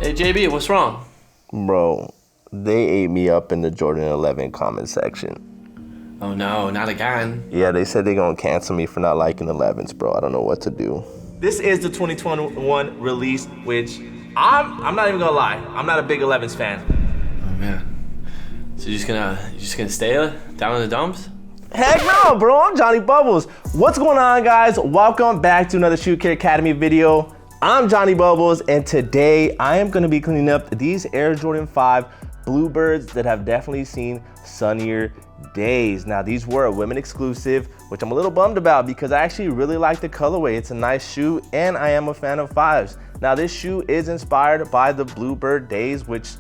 Hey JB, what's wrong? Bro, they ate me up in the Jordan 11 comment section. Oh no, not again. Yeah, they said they're gonna cancel me for not liking 11s, bro. I don't know what to do. This is the 2021 release, which I'm not even gonna lie, I'm not a big 11s fan. Oh man. So you're just gonna stay down in the dumps? Heck no, bro, I'm Jonny Bubbles. What's going on, guys? Welcome back to another Shoe Kit Academy video. I'm Jonny Bubbles, and today I am gonna be cleaning up these Air Jordan 5 Bluebirds that have definitely seen sunnier days. Now, these were a women exclusive, which I'm a little bummed about because I actually really like the colorway. It's a nice shoe, and I am a fan of 5s. Now, this shoe is inspired by the Bluebird days, which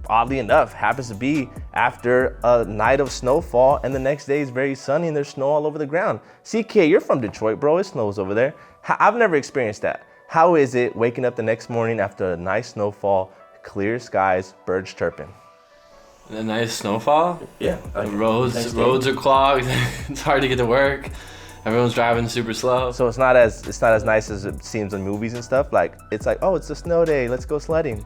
oddly enough happens to be after a night of snowfall, and the next day is very sunny and there's snow all over the ground. CK, you're from Detroit, bro. It snows over there. I've never experienced that. How is it waking up the next morning after a nice snowfall, clear skies, birds chirping? A nice snowfall? Yeah. The roads are clogged. It's hard to get to work. Everyone's driving super slow. So it's not as nice as it seems in movies and stuff. Like, it's like, oh, it's a snow day, let's go sledding.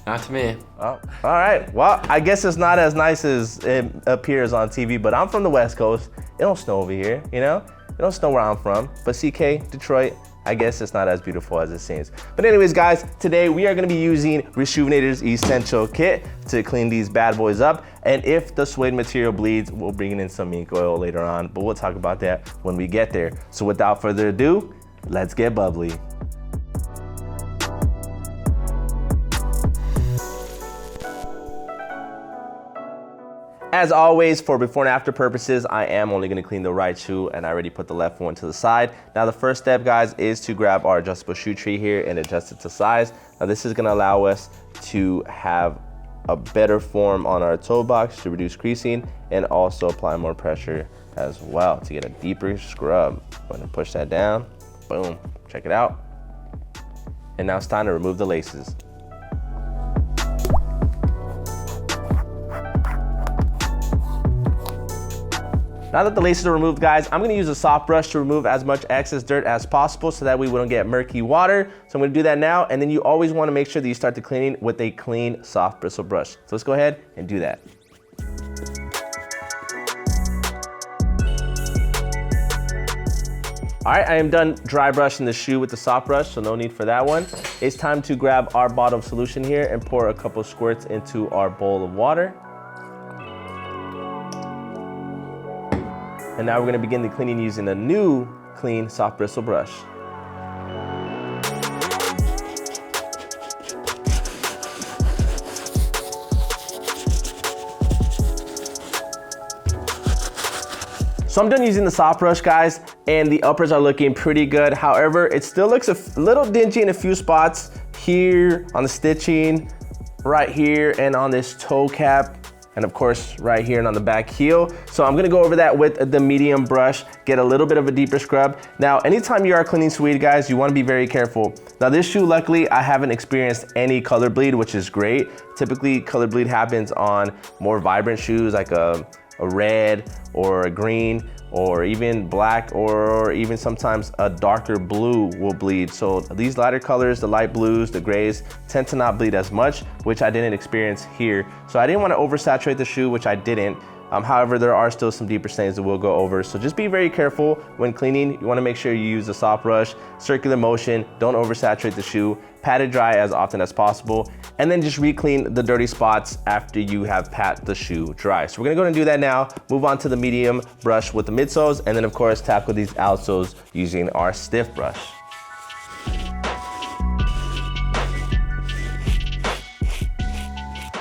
Not to me. Oh, all right. Well, I guess it's not as nice as it appears on TV, but I'm from the West Coast. It don't snow over here, you know? It don't snow where I'm from. But CK, Detroit, I guess it's not as beautiful as it seems. But anyways, guys, today we are gonna be using RESHOEVN8R's Essential Kit to clean these bad boys up. And if the suede material bleeds, we'll bring in some Mink Oil later on, but we'll talk about that when we get there. So without further ado, let's get bubbly. As always, for before and after purposes, I am only gonna clean the right shoe, and I already put the left one to the side. Now the first step, guys, is to grab our adjustable shoe tree here and adjust it to size. Now this is gonna allow us to have a better form on our toe box to reduce creasing and also apply more pressure as well to get a deeper scrub. Go ahead and push that down, boom, check it out. And now it's time to remove the laces. Now that the laces are removed, guys, I'm gonna use a soft brush to remove as much excess dirt as possible so that we don't get murky water. So I'm gonna do that now, and then you always wanna make sure that you start the cleaning with a clean, soft bristle brush. So let's go ahead and do that. All right, I am done dry brushing the shoe with the soft brush, so no need for that one. It's time to grab our bottle solution here and pour a couple squirts into our bowl of water. And now we're gonna begin the cleaning using a new clean soft bristle brush. So I'm done using the soft brush, guys, and the uppers are looking pretty good. However, it still looks a little dingy in a few spots here on the stitching, right here, and on this toe cap. And of course, right here and on the back heel. So I'm gonna go over that with the medium brush, get a little bit of a deeper scrub. Now, anytime you are cleaning suede, guys, you wanna be very careful. Now this shoe, luckily, I haven't experienced any color bleed, which is great. Typically, color bleed happens on more vibrant shoes like a red or a green, or even black, or even sometimes a darker blue will bleed. So these lighter colors, the light blues, the grays, tend to not bleed as much, which I didn't experience here. So I didn't want to oversaturate the shoe, which I didn't. However, there are still some deeper stains that we'll go over. So just be very careful when cleaning. You want to make sure you use a soft brush, circular motion, don't oversaturate the shoe, pat it dry as often as possible, and then just re-clean the dirty spots after you have pat the shoe dry. So we're gonna go ahead and do that now, move on to the medium brush with the midsoles, and then of course tackle these outsoles using our stiff brush.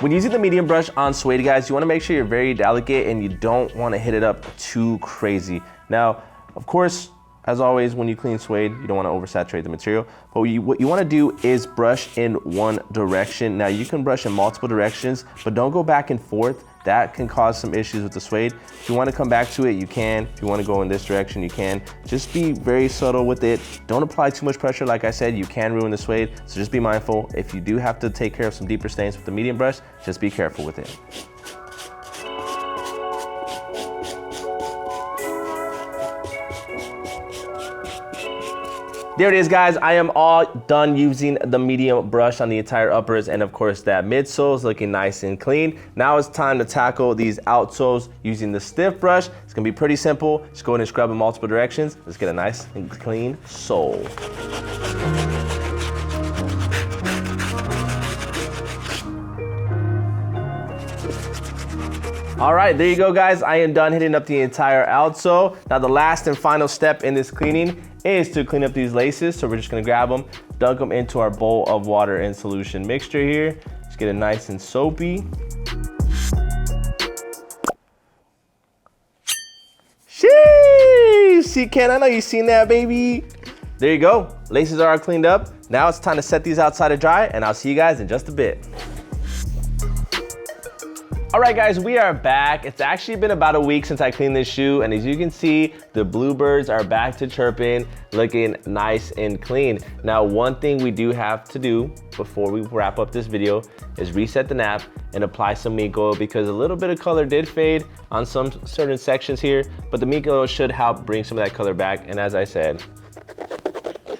When using the medium brush on suede, guys, you wanna make sure you're very delicate and you don't wanna hit it up too crazy. Now, of course, as always, when you clean suede, you don't wanna oversaturate the material, but what you wanna do is brush in one direction. Now, you can brush in multiple directions, but don't go back and forth. That can cause some issues with the suede. If you wanna come back to it, you can. If you wanna go in this direction, you can. Just be very subtle with it. Don't apply too much pressure. Like I said, you can ruin the suede, so just be mindful. If you do have to take care of some deeper stains with the medium brush, just be careful with it. There it is, guys. I am all done using the medium brush on the entire uppers, and of course that midsole is looking nice and clean. Now it's time to tackle these outsoles using the stiff brush. It's gonna be pretty simple. Just go ahead and scrub in multiple directions. Let's get a nice and clean sole. All right, there you go, guys. I am done hitting up the entire outsole. Now the last and final step in this cleaning is to clean up these laces. So we're just gonna grab them, dunk them into our bowl of water and solution mixture here. Just get it nice and soapy. Sheesh! See, Ken, I know you've seen that, baby. There you go. Laces are all cleaned up. Now it's time to set these outside to dry, and I'll see you guys in just a bit. All right, guys, we are back. It's actually been about a week since I cleaned this shoe, and as you can see, the Bluebirds are back to chirping, looking nice and clean. Now, one thing we do have to do before we wrap up this video is reset the nap and apply some Mink Oil, because a little bit of color did fade on some certain sections here, but the Mink Oil should help bring some of that color back. And as I said,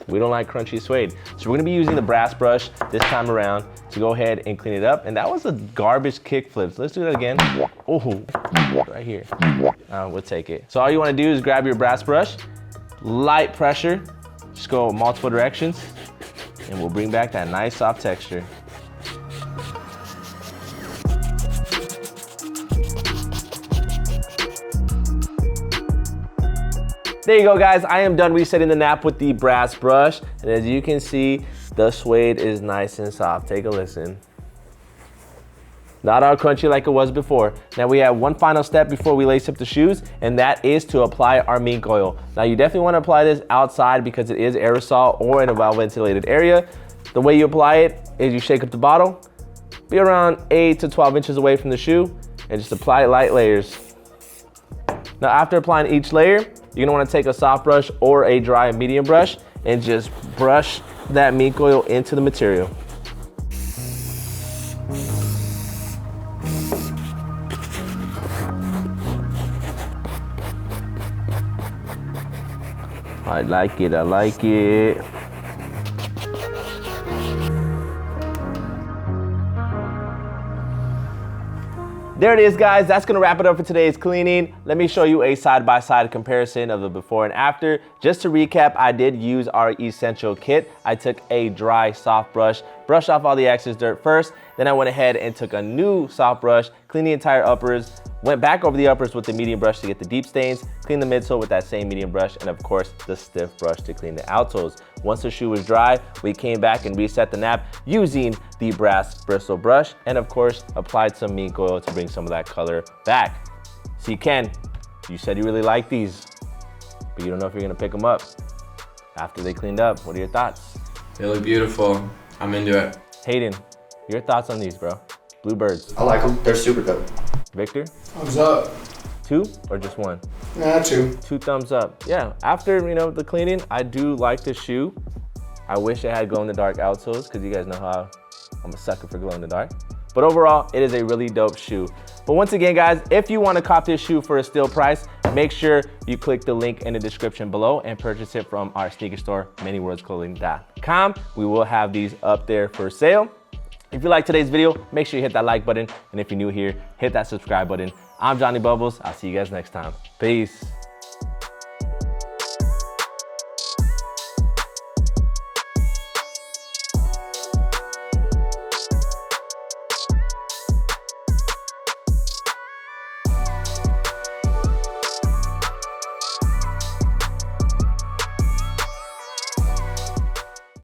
we don't like crunchy suede. So we're gonna be using the brass brush this time around to go ahead and clean it up. And that was a garbage kickflip. So let's do that again. Oh, right here. We'll take it. So all you wanna do is grab your brass brush, light pressure, just go multiple directions, and we'll bring back that nice soft texture. There you go, guys. I am done resetting the nap with the brass brush. And as you can see, the suede is nice and soft. Take a listen. Not all crunchy like it was before. Now we have one final step before we lace up the shoes, and that is to apply our Mink Oil. Now you definitely want to apply this outside because it is aerosol or in a well-ventilated area. The way you apply it is you shake up the bottle, be around 8 to 12 inches away from the shoe, and just apply light layers. Now after applying each layer, you're gonna wanna take a soft brush or a dry medium brush and just brush that Mink Oil into the material. I like it, I like it. There it is, guys. That's gonna wrap it up for today's cleaning. Let me show you a side-by-side comparison of the before and after. Just to recap, I did use our Essential Kit. I took a dry, soft brush, brushed off all the excess dirt first, then I went ahead and took a new soft brush, cleaned the entire uppers, went back over the uppers with the medium brush to get the deep stains, cleaned the midsole with that same medium brush, and of course, the stiff brush to clean the outsoles. Once the shoe was dry, we came back and reset the nap using the brass bristle brush, and of course, applied some Mink Oil to bring some of that color back. See, Ken, you said you really like these, but you don't know if you're gonna pick them up after they cleaned up. What are your thoughts? They look beautiful. I'm into it. Hayden, your thoughts on these, bro? Bluebirds. I like them. They're super dope. Victor? Thumbs up. 2 or just 1? Nah, 2. 2 thumbs up. Yeah, after the cleaning, I do like the shoe. I wish it had glow-in-the-dark outsoles, because you guys know how I'm a sucker for glow-in-the-dark. But overall, it is a really dope shoe. But once again, guys, if you want to cop this shoe for a steal price, make sure you click the link in the description below and purchase it from our sneaker store, manyworldsclothing.com. We will have these up there for sale. If you like today's video, make sure you hit that like button. And if you're new here, hit that subscribe button. I'm Jonny Bubbles. I'll see you guys next time. Peace.